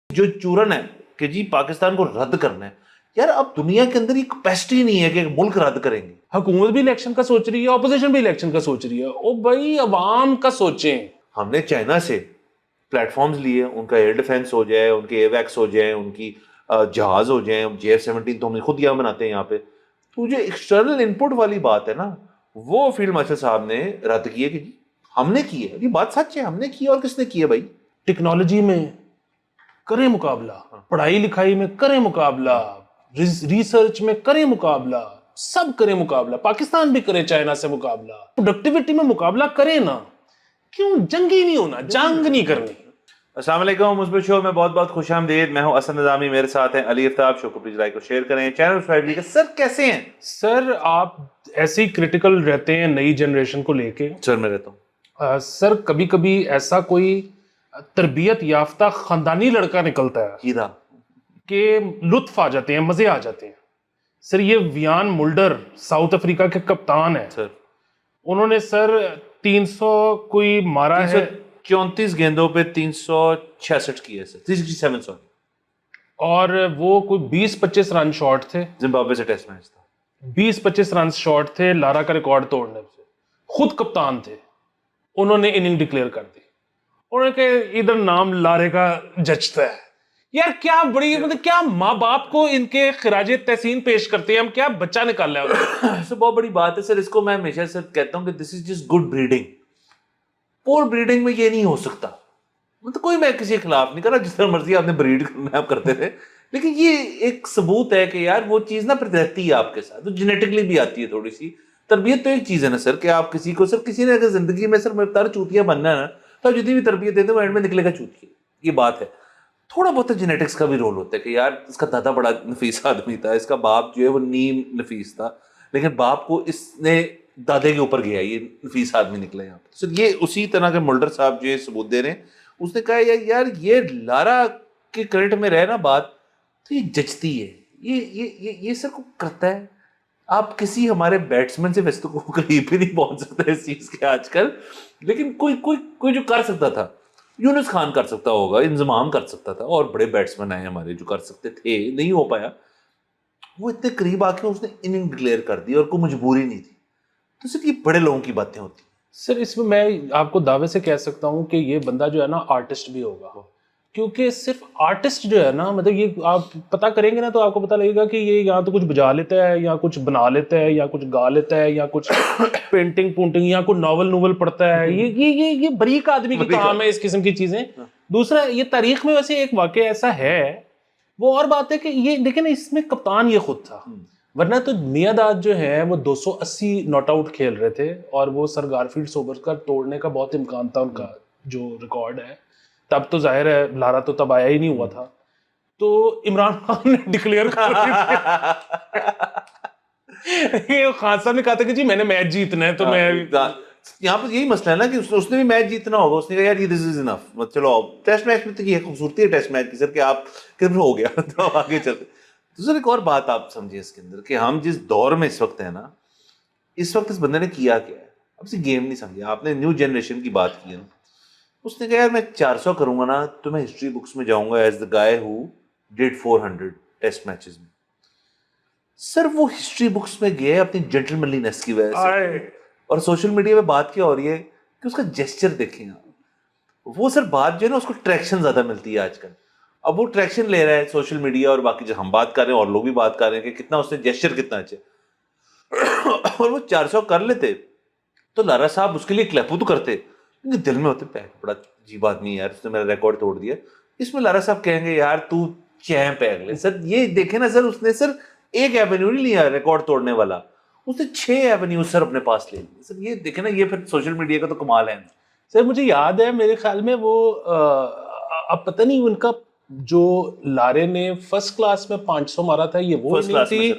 جو چورن ہے کہ جی پاکستان کو رد کرنا ہے، یار اب دنیا کے اندر یہ کیپیسٹی نہیں ہے کہ ملک رد کریں گے. حکومت بھی الیکشن کا سوچ رہی ہے, اپوزیشن بھی الیکشن کا سوچ رہی ہے. او بھائی عوام کا سوچیں. ہم نے چائنا سے پلیٹ فارمز لیے, ان کا ایئر ڈیفینس ہو جائے, ان کے اے ویکس ہو جائیں, ان کی جہاز ہو جائیں, JF-17 تو ہم نے خود یہاں بناتے ہیں یہاں پہ. تو جو ایکسٹرنل ان پٹ والی بات ہے نا, وہ فیلڈ مارشل صاحب نے رد کی ہے کہ جی ہم نے کی ہے. یہ بات سچ ہے, ہم نے کی ہے. اور کس نے کی ہے بھائی؟ ٹیکنالوجی میں کریں مقابلہ, پڑھائی لکھائی میں کریں مقابلہ, ریسرچ میں کریں مقابلہ, سب کریں مقابلہ. پاکستان بھی کرے چائنا سے مقابلہ. پروڈکٹیوٹی میں مقابلہ کریں نا, کیوں جنگی نہیں ہونا, جنگ نہیں کرنی. السلام علیکم, مثبت شو میں بہت بہت خوش آمدید. میں ہوں اسد نظامی, میرے ساتھ ہیں علی افتاب. شو کو پلیز لائک اور شیئر کریں. چینل سبسکرائب کیجیے. سر کیسے ہیں؟ سر آپ ایسے ہی کریٹیکل رہتے ہیں نئی جنریشن کو لے کے. سر میں رہتا ہوں. سر کبھی کبھی ایسا کوئی تربیت یافتہ خاندانی لڑکا نکلتا ہے ہیرا کہ لطف آ جاتے ہیں, مزے آ جاتے ہیں. سر یہ ویان ملڈر ساؤتھ افریقہ کے کپتان ہیں. سر انہوں نے سر 300 کوئی مارا ہے, 34 گیندوں پہ 366 کیے سر, 367 سوری. اور وہ کوئی 20-25 رن شارٹ تھے. زمبابوے سے ٹیسٹ میچ تھا. 20-25 رن شارٹ تھے لارا کا ریکارڈ توڑنے سے. خود کپتان تھے. انہوں نے اننگ ڈکلیئر کر دی. انہوں نے کہ ادھر نام لارے کا جچتا ہے. یار کیا بڑی مطلب کیا ماں باپ کو ان کے خراج تحسین پیش کرتے ہیں ہم, کیا بچہ نکال لیا. سر بہت بڑی بات ہے سر. اس کو میں ہمیشہ سے کہتا ہوں کہ دس از جسٹ گڈ بریڈنگ. پور بریڈنگ میں یہ نہیں ہو سکتا. مطلب کوئی میں کسی کے خلاف نہیں کر رہا, جس طرح مرضی آپ نے بریڈ کرنا آپ کرتے تھے, لیکن یہ ایک ثبوت ہے کہ یار وہ چیز نا پھر رہتی ہے آپ کے ساتھ, تو جینیٹکلی بھی آتی ہے تھوڑی سی. تربیت تو ایک چیز ہے نا سر, کہ آپ کسی کو سر کسی نے اگر زندگی میں سر مقدار چوتیا بننا ہے نا, تو جتنی بھی تربیت دیتے ہیں وہ اینڈ میں نکلے گا چوتیا. یہ بات ہے. تھوڑا بہت جینیٹکس کا بھی رول ہوتا ہے کہ یار اس کا دادا بڑا نفیس آدمی تھا, اس کا باپ جو ہے وہ نیم نفیس تھا, لیکن باپ کو اس نے دادے کے اوپر گیا, یہ نفیس آدمی نکلا یہاں پہ. سر یہ اسی طرح کے ملڈر صاحب جو ثبوت دے رہے ہیں. اس نے کہا یار یہ لارا کے کرنٹ میں رہنا بات تو یہ جچتی ہے, یہ سر کو کرتا ہے. آپ کسی ہمارے بیٹسمین سے ویسے تو قریب بھی نہیں پہنچ سکتا اس چیز کے آج کل, لیکن کوئی جو کر سکتا تھا, یونس خان کر سکتا ہوگا, انضمام کر سکتا تھا, اور بڑے بیٹسمین آئے ہمارے جو کر سکتے تھے, نہیں ہو پایا. وہ اتنے قریب آ کے اس نے اننگ ڈکلیئر کر دی اور کوئی مجبوری نہیں تھی. تو صرف یہ بڑے لوگوں کی باتیں ہوتی ہیں. سر اس میں آپ کو دعوے سے کہہ سکتا ہوں کہ یہ بندہ جو ہے نا آرٹسٹ بھی ہوگا, کیونکہ صرف آرٹسٹ جو ہے نا, مطلب یہ آپ پتا کریں گے نا تو آپ کو پتا لگے گا کہ یہ یا تو کچھ بجا لیتا ہے, یا کچھ بنا لیتا ہے, یا کچھ گا لیتا ہے, یا کچھ پینٹنگ پونٹنگ, یا کوئی ناول پڑھتا ہے. یہ بریک آدمی کی کام ہے اس قسم کی چیزیں. دوسرا یہ تاریخ میں ویسے ایک واقعہ ایسا ہے, وہ اور بات ہے کہ یہ دیکھیں نا, اس میں کپتان یہ خود تھا, ورنہ تو میاں داد جو ہے وہ 280 ناٹ آؤٹ کھیل رہے تھے, اور وہ سر گارفیلڈ سوبرز کا توڑنے کا بہت امکان تھا ان کا جو ریکارڈ ہے. تب تو ظاہر ہے لارا تو تب آیا ہی نہیں ہوا تھا, تو عمران خان نے ڈکلیئر کر دیا. خان صاحب نے کہا تھا کہ جی میں نے میچ جیتنا ہے, تو میں یہاں پر یہی مسئلہ ہے نا کہ اس نے بھی میچ جیتنا ہوگا. اس نے کہا یار یہ دس از انف, چلو ٹیسٹ میچ میں تو یہ خوبصورتی ہے ٹیسٹ میچ کی سر کہ آپ ہو گیا تو آگے چلتے. دوسرا ایک اور بات آپ سمجھیں اس کے اندر, کہ ہم جس دور میں اس وقت ہیں نا, اس وقت اس بندے نے کیا کیا ہے. اب سے گیم نہیں سمجھا آپ نے, نیو جنریشن کی بات کی ہے نا. اس نے کہا یار میں 400 کروں گا نا تو میں ہسٹری بکس میں جاؤں گا as the guy who did 400 test matches میں. سر وہ ہسٹری بکس میں گئے اپنی جینٹلمنلیس کی وجہ سے, اور سوشل میڈیا پہ بات کیا ہو رہی ہے کہ اس کا جیسچر دیکھیں آپ. وہ سر بات جو ہے نا اس کو ٹریکشن زیادہ ملتی ہے آج کل. اب وہ ٹریکشن لے رہا ہے سوشل میڈیا, اور باقی جو ہم بات کر رہے ہیں اور لوگ بھی بات کر رہے ہیں کہ کتنا اس نے جیسچر کتنا اچھا. اور وہ 400 کر لیتے تو لارا صاحب اس کے لیے کلیپو تو کرتے, کیونکہ دل میں ہوتے بڑا عجیب آدمی یار, اس نے میرا ریکارڈ توڑ دیا. اس میں لارا صاحب کہیں گے یار تو چیمپ ہے اگلے. سر یہ دیکھیں نا سر, اس نے سر ایک ایونیو نہیں لیا ریکارڈ توڑنے والا, اس نے 6 ایونیو سر اپنے پاس لے لیے. سر یہ دیکھیں نا, یہ پھر سوشل میڈیا کا تو کمال ہے. سر مجھے یاد ہے, میرے خیال میں وہ اب پتہ نہیں ان کا جو لارے نے فرسٹ کلاس میں 500 مارا تھا یہ وہ اننگ تھی,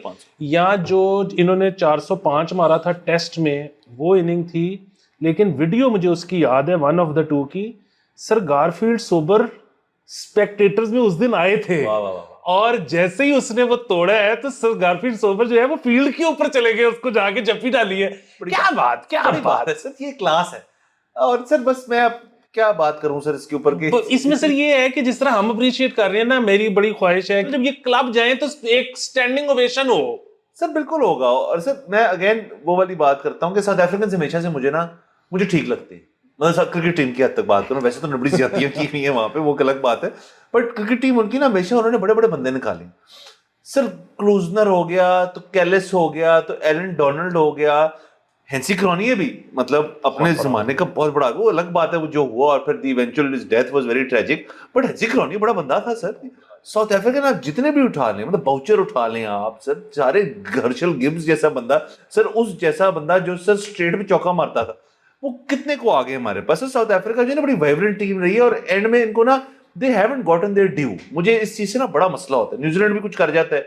یا جو انہوں نے 405 مارا تھا ٹیسٹ میں وہ اننگ تھی. لیکن ویڈیو مجھے اس کی یاد ہے 1 آف the 2 کی. سر گارفیلڈ سوبر اسپیکٹیٹرز میں اس دن آئے تھے, اور جیسے ہی اس نے وہ توڑا ہے تو سر گارفیلڈ سوبر جو ہے وہ فیلڈ کے اوپر چلے گئے, اس کو جا کے جفی ڈالی ہے. کیا بات ہے سر, یہ کلاس ہے. اور سر بس میں کیا بات کروں سر اس کے اوپر کہ اس میں سر یہ ہے کہ جس طرح ہم اپریشیٹ کر رہے ہیں نا, میری بڑی خواہش ہے کہ جب یہ کلب جائیں تو ایک اسٹینڈنگ اوویشن ہو. سر بالکل ہوگا. اور سر میں اگین وہ والی بات کرتا ہوں کہ ساؤتھ افریقن ہمیشہ سے مجھے ٹھیک لگتے ہیں. مطلب کرکٹ ٹیم کی حد تک بات کروں, ویسے تو نبڑی زیادتیاں کی ہوئی ہیں وہاں پہ, وہ ایک الگ بات ہے, بٹ کرکٹ ٹیم ان کی نا ہمیشہ انہوں نے بڑے بڑے بندے نکالے. سر کلوزنر ہو گیا, تو کیلس ہو گیا, تو ایلن ڈونلڈ ہو گیا, ہینسی کرونی ہے بھی, مطلب اپنے زمانے کا بہت بڑا, وہ الگ بات ہے وہ جو ہوا, اور پھر the eventual his death was very tragic, but Hansie Cronje بڑا بندہ تھا سر. ساؤتھ افریقن آپ جتنے بھی اٹھا لیں, مطلب باؤچر اٹھا لیں آپ سر, سارے ہرشل گبز جیسا بندہ سر, اس جیسا بندہ جو سر اسٹریٹ پہ چوکا مارتا تھا, وہ کتنے کو آگے ہمارے پاس. ساؤتھ افریقہ جو ہے نا بڑی وائبرنٹ ٹیم رہی ہے, اور اینڈ میں ان کو نا they haven't gotten their due. مجھے اس چیز سے نا بڑا مسئلہ ہوتا ہے. نیوزی لینڈ بھی کچھ کر جاتا ہے,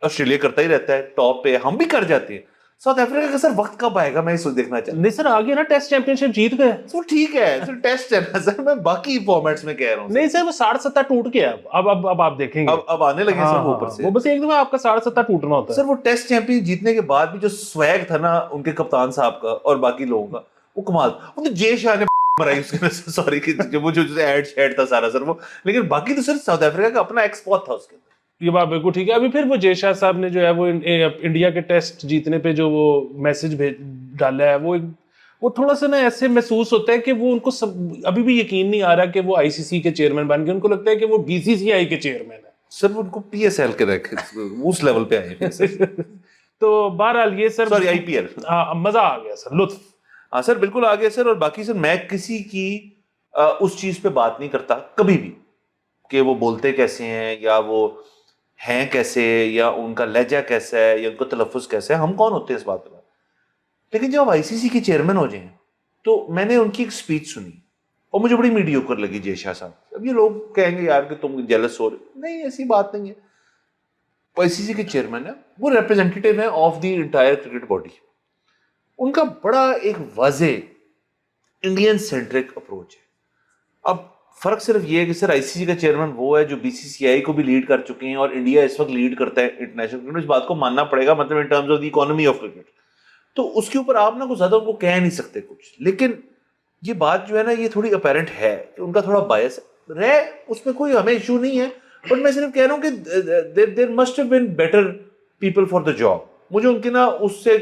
آسٹریلیا کرتا ہی رہتا ہے ٹاپ پہ, ہم بھی کر جاتے ہیں. ساؤتھ افریقہ کا سر وقت کب آئے گا, میں اس دیکھنا چاہتا ہوں. نہیں سر آگے نا ٹیسٹ چیمپئن شپ جیت گئے. سر ٹھیک ہے سر, ٹیسٹ ہے نا سر, میں باقی فارمیٹس میں کہہ رہا ہوں. نہیں سر وہ 60-70 ٹوٹ گیا, اب آپ دیکھیں گے اب آنے لگے سر وہ اوپر سے. وہ بس ایک دفعہ آپ کا 60-70 ٹوٹنا ہوتا ہے سر. وہ ٹیسٹ چیمپئن جیتنے کے بعد بھی جو سویگ تھا نا ان کے کپتان صاحب کا اور باقی لوگوں کا, وہ کمال. وہ تو جے شاہ نے مرائی اس کے, سوری کہ وہ جو ایڈ شیڈ تھا سارا سر وہ, لیکن باقی تو سر ساؤتھ افریقہ کا اپنا ایکسپورٹ تھا اس کے اندر. یہ بات بالکل ٹھیک ہے. ابھی پھر وہ جے شاہ صاحب نے جو ہے وہ انڈیا کے ٹیسٹ جیتنے پہ جو وہ میسج ڈالا ہے, وہ تھوڑا سا نا ایسے محسوس ہوتا ہے کہ وہ ان کو ابھی بھی یقین نہیں آ رہا کہ وہ آئی سی سی کے چیئرمین بن گئے. ان کو لگتا ہے کہ وہ بی سی سی آئی کے چیئرمین ہے. سر وہ ان کو پی ایس ایل کے رکھے, اس لیول پہ آئے ہیں. تو بہرحال یہ sir sorry I P L, مزہ آ گیا سر, لطف. ہاں سر بالکل آ گیا سر. اور باقی سر میں کسی کی اس چیز پہ بات نہیں کرتا کبھی بھی کہ وہ بولتے کیسے ہیں, یا وہ ہیں کیسے, یا ان کا لہجہ کیسا ہے, یا ان کا تلفظ کیسا ہے. ہم کون ہوتے ہیں اس بات پہ. لیکن جب آپ آئی سی سی کے چیئرمین ہو جائیں, تو میں نے ان کی ایک اسپیچ سنی اور مجھے بڑی میڈیوکر لگی جے شاہ صاحب. اب یہ لوگ کہیں گے یار کہ تم جیلس ہو رہے, نہیں ایسی بات نہیں ہے. آئی سی سی کے چیئرمین ہے, وہ ریپرزینٹیٹیو ہیں of the entire cricket body. ان کا بڑا ایک واضح انڈین سینٹرک اپروچ ہے. اب فرق صرف یہ ہے کہ سر آئی سی سی کا چیئرمین وہ ہے جو بی سی سی آئی کو بھی لیڈ کر چکے ہیں, اور انڈیا اس وقت لیڈ کرتا ہے انٹرنیشنل کرکٹ. اس بات کو ماننا پڑے گا, مطلب in terms of the economy of cricket. تو اس کے اوپر آپ نا کچھ زیادہ ان کو کہہ نہیں سکتے کچھ. لیکن یہ بات جو ہے نا یہ تھوڑی اپیرنٹ ہے کہ ان کا تھوڑا بائس رہے, اس میں کوئی ہمیں ایشو نہیں ہے. بٹ میں صرف کہہ رہا ہوں کہ there must have been better people for the job. مجھے ان کے نا اس سے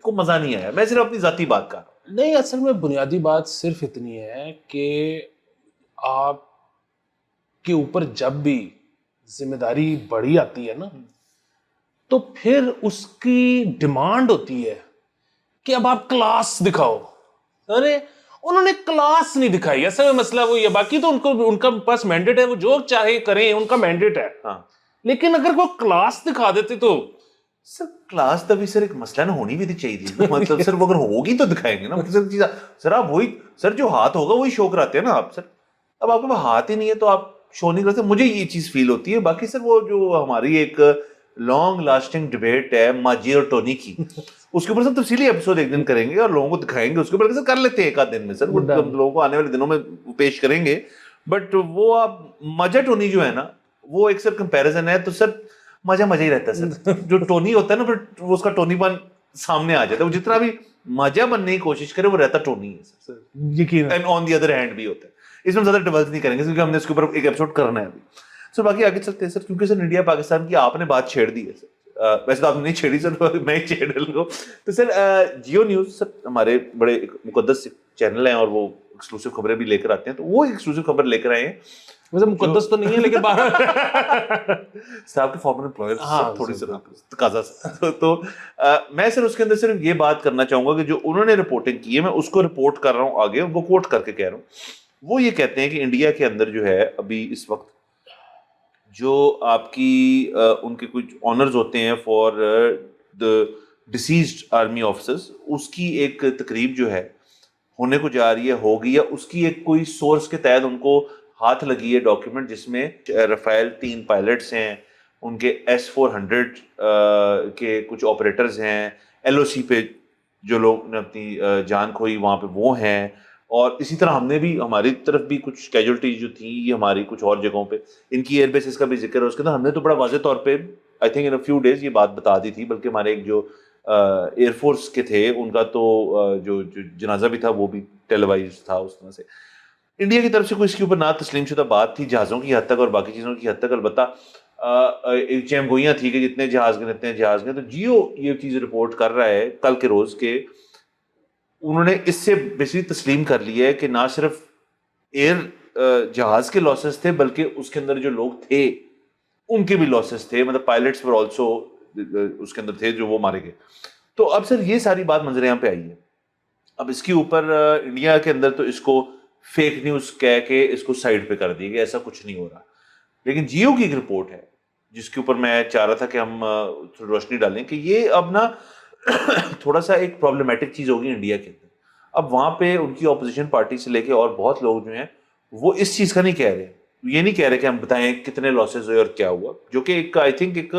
کو مزہ نہیں آیا. میں صرف اپنی ذاتی بات کر رہا ہوں. نہیں اصل میں بنیادی بات صرف اتنی ہے کہ آپ کے اوپر جب بھی ذمہ داری بڑی آتی ہے نا, تو پھر اس کی ڈیمانڈ ہوتی ہے کہ اب آپ کلاس دکھاؤ. ارے انہوں نے کلاس نہیں دکھائی, اصل میں مسئلہ وہی ہے. باقی تو ان کا پاس مینڈیٹ ہے, وہ جو چاہے کریں, ان کا مینڈیٹ ہے. ہاں لیکن اگر وہ کلاس دکھا دیتے تو سر کلاس تبھی سر ایک مسئلہ نہ ہونی بھی تھی چاہیے. مطلب سر وہ اگر ہوگی تو دکھائیں گے نا. سر آپ وہی سر جو ہاتھ ہوگا وہی شو کراتے ہیں نا آپ. سر اب آپ کے پاس ہاتھ ہی نہیں ہے تو آپ شو نہیں کرتے. مجھے یہ چیز فیل ہوتی ہے. باقی سر وہ جو ہماری ایک لانگ لاسٹنگ ڈبیٹ ہے ماجی اور ٹونی کی, اس کے اوپر سر تفصیلی ایپیسوڈ ایک دن کریں گے اور لوگوں کو دکھائیں گے. اس کے اوپر سر کر لیتے ہیں ایک آدھ دن میں سر, وہ لوگوں کو آنے والے دنوں میں پیش کریں گے. بٹ وہ آپ ماجا ٹونی جو ہے نا, وہ ایک سر کمپیریزن ہے. تو سر مزہ ہی رہتا ہے سر. جو ٹونی ہوتا ہے نا پھر اس کا ٹونی پن سامنے آ جاتا ہے. وہ جتنا بھی مزہ بننے کی کوشش کرے وہ رہتا ٹونی ہے یقین. And on the other hand بھی ہوتا ہے. اس میں زیادہ ڈیولپ نہیں کریں گے کیونکہ ہم نے اس کے اوپر ایک ایپیسوڈ کرنا ہے ابھی. سر باقی آگے چلتے ہیں سر, کیونکہ سر انڈیا پاکستان کی آپ نے بات چھیڑ دی ہے سر. ویسے تو آپ نے نہیں چھیڑی سر, میں ہی چھیڑ لوں. تو سر جیو نیوز سر ہمارے بڑے مقدس چینل ہیں اور وہ ایکسکلوسیو خبریں بھی لے کر آتے ہیں. تو وہ ایکسکلوسیو خبر لے کر آئے ہیں. ویسے مقدس تو نہیں ہے لیکن صاحب کے فارمر امپلائر تھوڑی سی تقاضا. تو میں سر اس کے اندر صرف یہ بات کرنا چاہوں گا کہ جو انہوں نے رپورٹنگ کی ہے میں اس کو رپورٹ کر رہا ہوں آگے, وہ کوٹ کر کے کہہ رہا ہوں. وہ یہ کہتے ہیں کہ انڈیا کے اندر جو ہے ابھی اس وقت جو آپ کی ان کے کچھ آنرز ہوتے ہیں for the deceased army officers, اس کی ایک تقریب جو ہے ہونے کو جا رہی ہے, ہوگی, یا اس کی ایک کوئی سورس کے تحت ان کو ہاتھ لگی ہے ڈاکیومنٹ جس میں رفیل 3 پائلٹس ہیں, ان کے S-400 کے کچھ آپریٹرز ہیں, LOC پہ جو لوگ نے اپنی جان کھوئی وہاں پہ وہ ہیں. اور اسی طرح ہم نے بھی ہماری طرف بھی کچھ کیجولٹیز جو تھیں یہ ہماری کچھ اور جگہوں پہ ان کی ایئر بیسز کا بھی ذکر ہے. اس کے اندر ہم نے تو بڑا واضح طور پہ I think in a few days یہ بات بتا دی تھی, بلکہ ہمارے ایک جو ایئر فورس کے تھے ان کا تو جو جنازہ بھی تھا وہ بھی ٹیلی وائز تھا اس طرح سے. انڈیا کی طرف سے کوئی اس کے اوپر نہ تسلیم شدہ بات تھی جہازوں کی حد تک اور باقی چیزوں کی حد تک. البتہ ایک چیم گوئیاں تھی کہ جتنے جہاز گئے اتنے جہاز گئے. تو جیو یہ چیز رپورٹ کر رہا ہے کل کے روز کے انہوں نے اس سے بیسیکلی تسلیم کر لی ہے کہ نہ صرف ایئر جہاز کے لاسز تھے بلکہ اس کے اندر جو لوگ تھے ان کے بھی لاسز تھے, مطلب پائلٹس پر آلسو اس کے اندر تھے جو وہ مارے گئے. تو اب سر یہ ساری بات منظر عام پہ آئی ہے. اب اس کے اوپر انڈیا کے اندر تو اس کو فیک نیوز کہہ کے اس کو سائڈ پہ کر دی گئی, ایسا کچھ نہیں ہو رہا. لیکن جیو کی ایک رپورٹ ہے جس کے اوپر میں چاہ رہا تھا کہ ہم روشنی ڈالیں کہ یہ اب نا تھوڑا سا ایک پرابلمٹک چیز ہوگی انڈیا کے اندر. اب وہاں پہ ان کی اپوزیشن پارٹی سے لے کے اور بہت لوگ جو ہیں وہ اس چیز کا نہیں کہہ رہے, یہ نہیں کہہ رہے کہ ہم بتائیں کتنے لاسز ہوئے اور کیا ہوا, جو کہ ایک آئی تھنک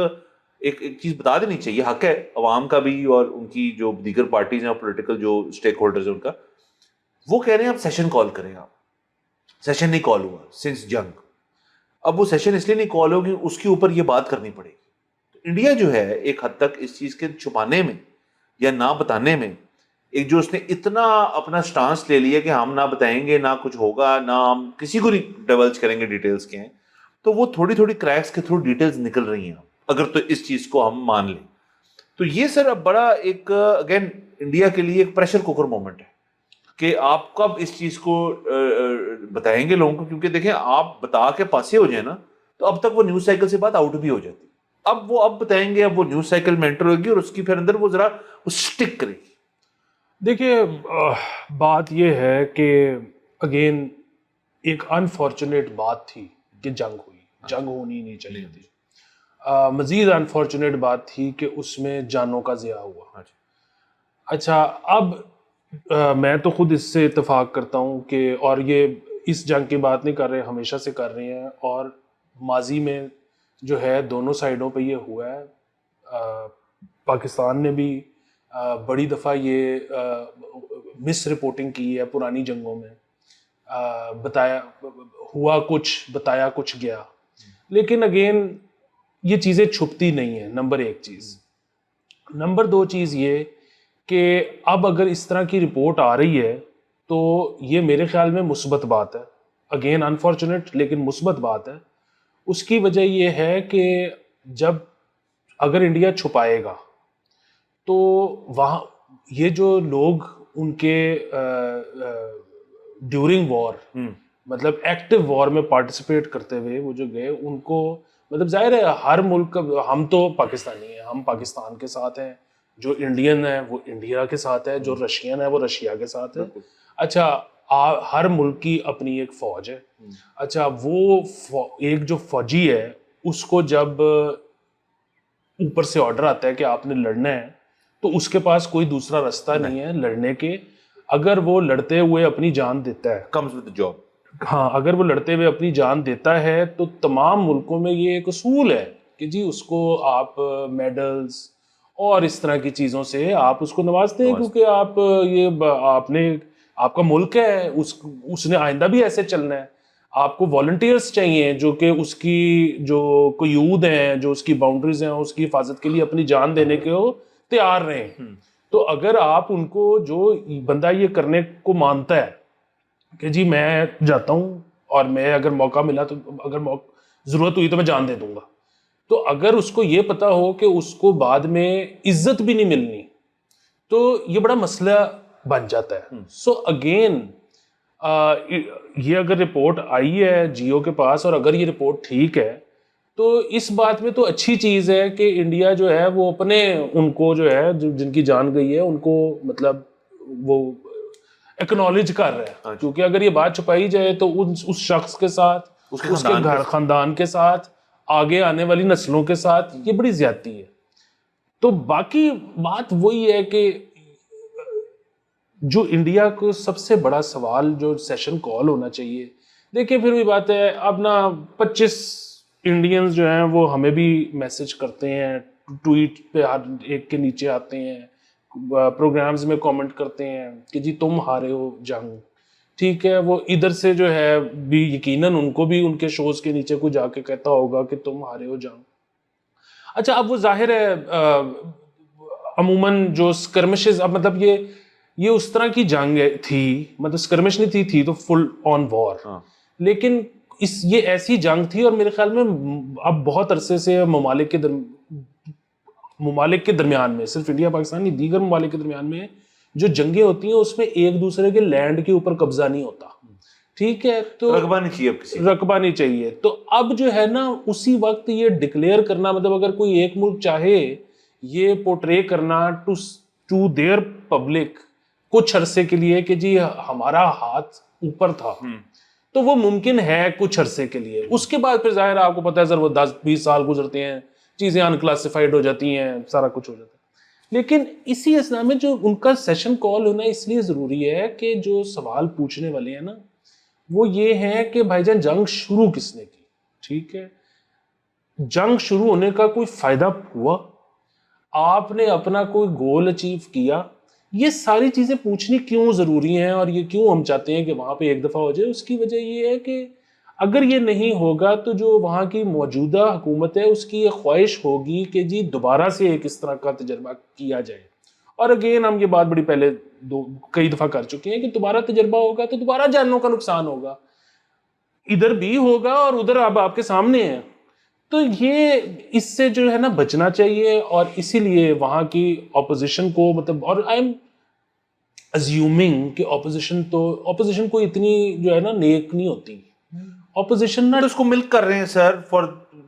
ایک چیز بتا دینی چاہیے, حق ہے عوام کا بھی اور ان کی جو دیگر پارٹیز ہیں اور پولیٹیکل جو اسٹیک ہولڈرز ہیں ان کا. وہ کہہ رہے ہیں آپ سیشن کال کریں, آپ سیشن نہیں کال ہوا سنس جنگ. اب وہ سیشن اس لیے نہیں کال ہوگی, اس کے اوپر یہ بات کرنی پڑے گی. تو انڈیا جو ہے ایک حد تک اس چیز کے چھپانے میں یا نہ بتانے میں ایک جو اس نے اتنا اپنا سٹانس لے لیا کہ ہم نہ بتائیں گے, نہ کچھ ہوگا, نہ ہم کسی کو نہیں ڈیولج کریں گے ڈیٹیلز کے ہیں, تو وہ تھوڑی تھوڑی کریکس کے تھرو ڈیٹیلز نکل رہی ہیں اگر تو اس چیز کو ہم مان لیں. تو یہ سر اب بڑا ایک اگین انڈیا کے لیے ایک پریشر کوکر مومنٹ ہے کہ آپ کب اس چیز کو بتائیں گے لوگوں کو, کیونکہ دیکھیں آپ بتا کے پاسے ہو جائیں نا تو اب تک وہ نیوز سائیکل سے بات آؤٹ بھی ہو جاتی. اب وہ اب بتائیں گے, اب وہ نیوز سائیکل میں انٹر ہوگی اور اس کی پھر اندر وہ ذرا اسٹک کرے گی. دیکھیے بات یہ ہے کہ اگین ایک انفارچونیٹ بات تھی کہ جنگ ہوئی, جنگ ہونی نہیں چاہیے تھی. مزید انفارچونیٹ بات تھی کہ اس میں جانوں کا ضیاع ہوا. اچھا اب میں تو خود اس سے اتفاق کرتا ہوں کہ, اور یہ اس جنگ کی بات نہیں کر رہے, ہمیشہ سے کر رہے ہیں اور ماضی میں جو ہے دونوں سائڈوں پہ یہ ہوا ہے. پاکستان نے بھی بڑی دفعہ یہ مس رپورٹنگ کی ہے پرانی جنگوں میں, بتایا ہوا کچھ بتایا کچھ گیا. لیکن اگین یہ چیزیں چھپتی نہیں ہیں, نمبر ایک چیز. نمبر دو چیز یہ کہ اب اگر اس طرح کی رپورٹ آ رہی ہے تو یہ میرے خیال میں مثبت بات ہے. اگین انفارچونیٹ لیکن مثبت بات ہے. اس کی وجہ یہ ہے کہ جب اگر انڈیا چھپائے گا تو وہاں یہ جو لوگ ان کے ڈیورنگ وار مطلب ایکٹیو وار میں پارٹیسپیٹ کرتے ہوئے وہ جو گئے, ان کو مطلب ظاہر ہے ہر ملک, ہم تو پاکستانی ہیں, ہم پاکستان کے ساتھ ہیں, جو انڈین ہے وہ انڈیا کے ساتھ ہے, جو رشین ہے وہ رشیا کے ساتھ ہے. اچھا ہر ملک کی اپنی ایک فوج ہے. اچھا وہ ایک جو فوجی ہے اس کو جب اوپر سے آرڈر آتا ہے کہ آپ نے لڑنا ہے تو اس کے پاس کوئی دوسرا راستہ نہیں ہے لڑنے کے. اگر وہ لڑتے ہوئے اپنی جان دیتا ہے, comes with the job. ہاں اگر وہ لڑتے ہوئے اپنی جان دیتا ہے تو تمام ملکوں میں یہ ایک اصول ہے کہ جی اس کو آپ میڈلز اور اس طرح کی چیزوں سے آپ اس کو نوازتے ہیں, کیونکہ آپ یہ آپ نے آپ کا ملک ہے, اس نے آئندہ بھی ایسے چلنا ہے. آپ کو والنٹیئرس چاہیے جو کہ اس کی جو قیود ہیں, جو اس کی باؤنڈریز ہیں, اس کی حفاظت کے لیے اپنی جان دینے کے وہ تیار رہیں. تو اگر آپ ان کو, جو بندہ یہ کرنے کو مانتا ہے کہ جی میں جاتا ہوں اور میں اگر موقع ملا تو اگر ضرورت ہوئی تو میں جان دے دوں گا, تو اگر اس کو یہ پتا ہو کہ اس کو بعد میں عزت بھی نہیں ملنی تو یہ بڑا مسئلہ بن جاتا ہے. سو اگین یہ اگر رپورٹ آئی ہے جیو کے پاس اور اگر یہ رپورٹ ٹھیک ہے تو اس بات میں تو اچھی چیز ہے کہ انڈیا جو ہے وہ اپنے ان کو جو ہے جن کی جان گئی ہے ان کو مطلب وہ ایکنالج کر رہا ہے. کیونکہ اگر یہ بات چھپائی جائے تو اس شخص کے ساتھ, اس کے گھر خاندان کے ساتھ, آگے آنے والی نسلوں کے ساتھ یہ بڑی زیادتی ہے. تو باقی بات وہی ہے کہ جو انڈیا کو سب سے بڑا سوال جو سیشن کال ہونا چاہیے, دیکھیں پھر بھی بات ہے اب نا 25 انڈینز جو ہیں وہ ہمیں بھی میسج کرتے ہیں, ٹویٹ پہ ایک کے نیچے آتے ہیں, پروگرامز میں کامنٹ کرتے ہیں کہ جی تم ہارے ہو جنگ. ٹھیک ہے, وہ ادھر سے جو ہے بھی یقیناً ان کو بھی ان کے شوز کے نیچے کوئی جا کے کہتا ہوگا کہ تم ہارے ہو جنگ. اچھا اب وہ ظاہر ہے عموماً جو اسکرمشز, اب مطلب یہ اس طرح کی جنگ تھی, مطلب اسکرمش نہیں تھی تو فل آن وار, لیکن یہ ایسی جنگ تھی, اور میرے خیال میں اب بہت عرصے سے ممالک کے درمیان میں, صرف انڈیا پاکستان نہیں, دیگر ممالک کے درمیان میں جو جنگیں ہوتی ہیں اس میں ایک دوسرے کے لینڈ کے اوپر قبضہ نہیں ہوتا, ٹھیک ہے, تو رقبہ نہیں چاہیے, اب کسی رقبہ نہیں چاہیے. تو اب جو ہے نا اسی وقت یہ ڈکلیئر کرنا, مطلب اگر کوئی ایک ملک چاہے یہ پورٹرے کرنا ٹو دیئر پبلک کچھ عرصے کے لیے کہ جی ہمارا ہاتھ اوپر تھا, تو وہ ممکن ہے کچھ عرصے کے لیے. اس کے بعد پھر ظاہر آپ کو پتہ ہے سر وہ 10-20 سال گزرتے ہیں, چیزیں انکلاسیفائڈ ہو جاتی ہیں, سارا کچھ ہو جاتا ہے. لیکن اسی اسنا میں جو ان کا سیشن کال ہونا اس لیے ضروری ہے کہ جو سوال پوچھنے والے ہیں نا وہ یہ ہے کہ بھائی جان جنگ شروع کس نے کی, ٹھیک ہے, جنگ شروع ہونے کا کوئی فائدہ ہوا, آپ نے اپنا کوئی گول اچیو کیا, یہ ساری چیزیں پوچھنی کیوں ضروری ہیں, اور یہ کیوں ہم چاہتے ہیں کہ وہاں پہ ایک دفعہ ہو جائے. اس کی وجہ یہ ہے کہ اگر یہ نہیں ہوگا تو جو وہاں کی موجودہ حکومت ہے اس کی یہ خواہش ہوگی کہ جی دوبارہ سے ایک اس طرح کا تجربہ کیا جائے. اور اگین ہم یہ بات بڑی پہلے کئی دفعہ کر چکے ہیں کہ دوبارہ تجربہ ہوگا تو دوبارہ جانوں کا نقصان ہوگا, ادھر بھی ہوگا اور ادھر اب آپ کے سامنے ہے. تو یہ اس سے جو ہے نا بچنا چاہیے, اور اسی لیے وہاں کی اپوزیشن کو مطلب, اور آئی ایم ازیومنگ کہ اپوزیشن کو اتنی جو ہے نا نیک نہیں ہوتی. اپوزیشن نا اس کو ملک کر رہے ہیں sir for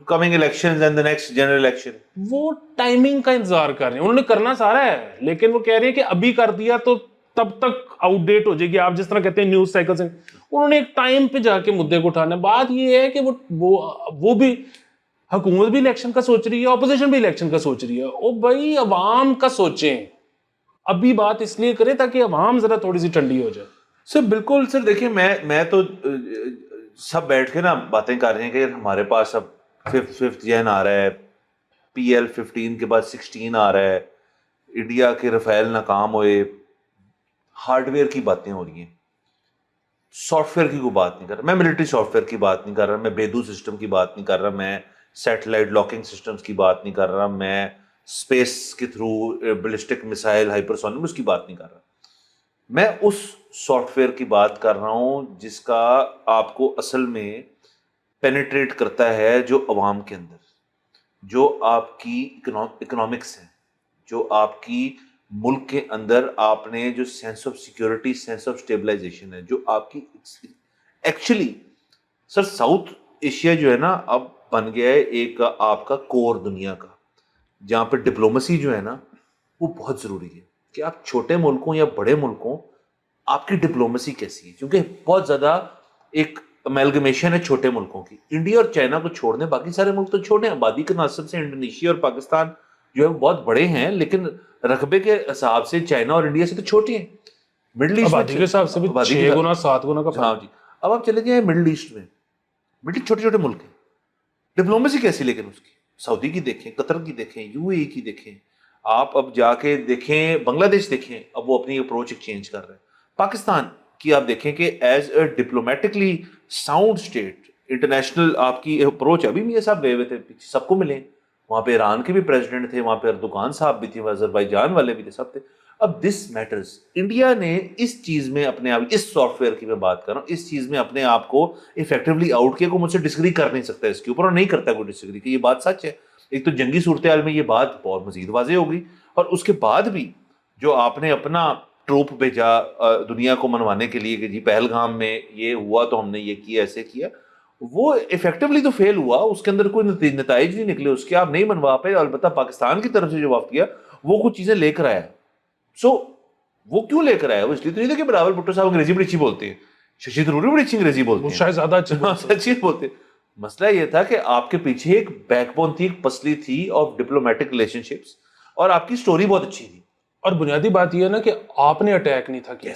coming elections and the next general election. وہ ٹائمنگ کا انتظار کر رہے ہیں, انہوں نے کرنا سارا ہے لیکن وہ کہہ رہے ہیں کہ ابھی کر دیا تو تب تک آؤٹ ڈیٹ ہو جائے گی. آپ جس طرح کہتے ہیں نیوز سائیکل سے, انہوں نے ایک ٹائم پہ جا کے مدعے کو اٹھانا ہے. بات یہ ہے کہ وہ بھی حکومت بھی الیکشن کا سوچ رہی ہے, اپوزیشن بھی الیکشن کا سوچ رہی ہے. او بھائی عوام کا سوچیں, ابھی بات اس لیے کریں تاکہ عوام ذرا تھوڑی سی ٹھنڈی ہو جائے. سر بالکل سر, دیکھیں میں تو سب بیٹھ کے نا باتیں کر رہے ہیں کہ ہمارے پاس اب ففتھ جن آ رہا ہے, PL-15 کے بعد 16 آ رہا ہے, انڈیا کے رفیل ناکام ہوئے, ہارڈ ویئر کی باتیں ہو رہی ہیں, سافٹ ویئر کی کوئی بات نہیں کر رہا میں, ملٹری سافٹ ویئر کی بات نہیں کر رہا میں, بیدو سسٹم کی بات نہیں کر رہا میں, سیٹلائٹ لاکنگ سسٹمز کی بات نہیں کر رہا میں, اسپیس کے تھرو بلسٹک میسائل ہائپرسونک اس کی بات نہیں کر رہا. میں اس سافٹ ویئر کی بات کر رہا ہوں جس کا آپ کو اصل میں پینیٹریٹ کرتا ہے جو عوام کے اندر, جو آپ کی اکنامکس ہے, جو آپ کی ملک کے اندر آپ نے جو sense of security, sense of stabilisation ہے, جو آپ کی ایکچولی سر ساؤتھ ایشیا جو ہے نا اب بن گیا ہے ایک آپ کا کور دنیا کا, جہاں پہ ڈپلومسی جو ہے نا وہ بہت ضروری ہے کہ آپ چھوٹے ملکوں یا بڑے ملکوں آپ کی ڈپلومسی کیسی ہے, کیونکہ بہت زیادہ ایک امیلگمیشن ہے چھوٹے ملکوں کی. انڈیا اور چائنا کو چھوڑ دیں, باقی سارے ملک تو چھوڑیں, آبادی کے ناصب سے انڈونیشیا اور پاکستان جو ہے بہت بڑے ہیں, لیکن رقبے کے حساب سے چائنا اور انڈیا سے تو چھوٹے ہیں. مڈل ایسٹ آبادی کے حساب سے بھی 6 گنا 7 گنا کا. ہاں جی, اب آپ چلے جائیں مڈل ایسٹ میں, مڈل چھوٹے چھوٹے ملک ہیں, ڈپلومسی کیسی, لیکن اس کی سعودی کی دیکھیں, قطر کی دیکھیں, UAE کی دیکھیں, آپ اب جا کے دیکھیں بنگلہ دیش دیکھیں, اب وہ اپنی اپروچ ایکسچینج کر رہے ہیں. پاکستان کی آپ دیکھیں کہ as a diplomatically sound state, international آپ کی اپروچ, ابھی میاں صاحب گئے ہوئے تھے, سب کو ملے, وہاں پہ ایران کے بھی پریزیڈنٹ تھے, وہاں پہ اردوغان صاحب بھی تھے, آذربائیجان والے بھی تھے, سب تھے. اب دس میٹرز, انڈیا نے اس چیز میں اپنے آپ, اس سافٹ ویئر کی میں بات کر رہا ہوں, اس چیز میں اپنے آپ کو افیکٹولی آؤٹ کیا. کوئی مجھ سے ڈسگری کر نہیں سکتا اس کے اوپر, اور نہیں کرتا کوئی ڈسگری کہ یہ بات سچ ہے. ایک تو جنگی صورتحال میں یہ بات بہت مزید واضح ہوگی, اور اس کے بعد بھی جو آپ نے اپنا ٹروپ بھیجا دنیا کو منوانے کے لیے کہ جی پہلگام میں یہ ہوا تو ہم نے یہ کیا, ایسے کیا, وہ افیکٹولی تو فیل ہوا, اس کے اندر کوئی نتائج نہیں نکلے اس کے, آپ نہیں منوا پائے. البتہ پاکستان کی طرف سے جو وفد کیا وہ کچھ چیزیں لے کر آیا. سو وہ کیوں لے کر آیا, وہ اس لیے تو نہیں تھا کہ بلاول بھٹو صاحب انگریزی بڑی اچھی بولتے ہیں, ششی تھرور بھی بڑی اچھی انگریزی بولتے ہیں, شاید زیادہ اچھی بولتے ہیں. مسئلہ یہ تھا کہ آپ کے پیچھے ایک بیک بون تھی, ایک پسلی تھی آف ڈپلومیٹک ریلیشن شپس, اور آپ کی سٹوری بہت اچھی تھی. اور بنیادی بات یہ ہے نا کہ آپ نے اٹیک نہیں تھا کیا.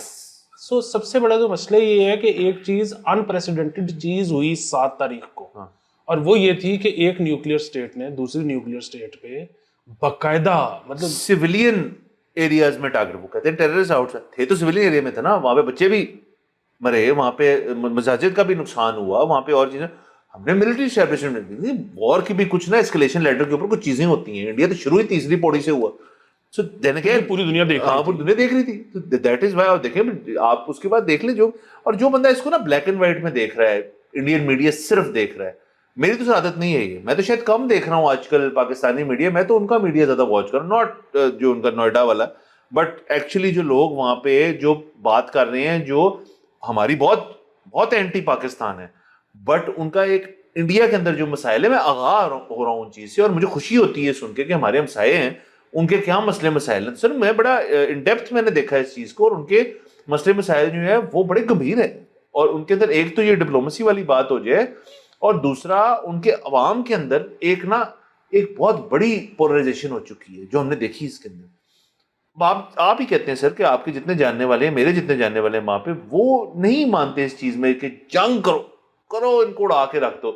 سو سب سے بڑا جو مسئلہ یہ ہے کہ ایک چیز انپریسیڈنٹڈ چیز ہوئی 7 تاریخ کو, اور وہ یہ تھی کہ ایک نیوکلیئر اسٹیٹ نے دوسری نیوکلیئر اسٹیٹ پہ باقاعدہ مطلب سویلین ایریاز میں ٹارگٹ, وہ کہتے ہیں ٹیررسٹ آؤٹ تھے تو سویلین ایریا میں تھا نا, وہاں پہ بچے بھی مرے, وہاں پہ مساجد کا بھی نقصان ہوا, وہاں پہ اور چیزیں. ہم نے ملٹری اسٹیبلشمنٹ, وار کی بھی کچھ نا اسکلیشن لیڈر کے اوپر کچھ چیزیں ہوتی ہیں. انڈیا تو شروع ہی تیسری پوڑی سے ہوا, سو دین اگین پوری دنیا دیکھ ہاں پوری دنیا دیکھ رہی تھی. تو دیٹ از وائی. دیکھیں آپ اس کے بعد دیکھ لیں جو, اور جو بندہ اس کو نا بلیک اینڈ وائٹ میں دیکھ رہا ہے, انڈین میڈیا صرف دیکھ رہا ہے, میری تو عادت نہیں ہے یہ, میں تو شاید کم دیکھ رہا ہوں آج کل پاکستانی میڈیا, میں تو ان کا میڈیا زیادہ واچ کر رہا ہوں, ناٹ جو ان کا نوئیڈا والا, بٹ ایکچولی جو لوگ وہاں پہ جو بات کر رہے ہیں, جو ہماری بہت بہت اینٹی پاکستان ہے, بٹ ان کا ایک انڈیا کے اندر جو مسائل ہے, میں آگاہ ہو رہا ہوں ان چیز سے, اور مجھے خوشی ہوتی ہے سن کے کہ ہمارے ہمسائے ہیں, ان کے کیا مسئلے مسائل ہیں. سر میں بڑا ان ڈیپتھ میں نے دیکھا ہے اس چیز کو, اور ان کے مسئلے مسائل جو ہیں وہ بڑے گمبھیر ہیں, اور ان کے اندر ایک تو یہ ڈپلومیسی والی بات ہو جائے, اور دوسرا ان کے عوام کے اندر ایک بہت بڑی پولرائزیشن ہو چکی ہے جو ہم نے دیکھی اس کے اندر. آپ ہی کہتے ہیں سر کہ آپ کے جتنے جاننے والے ہیں, میرے جتنے جاننے والے ہیں وہاں پہ, وہ نہیں مانتے اس چیز میں کہ جنگ کرو ان کو اڑا کے رکھ دو.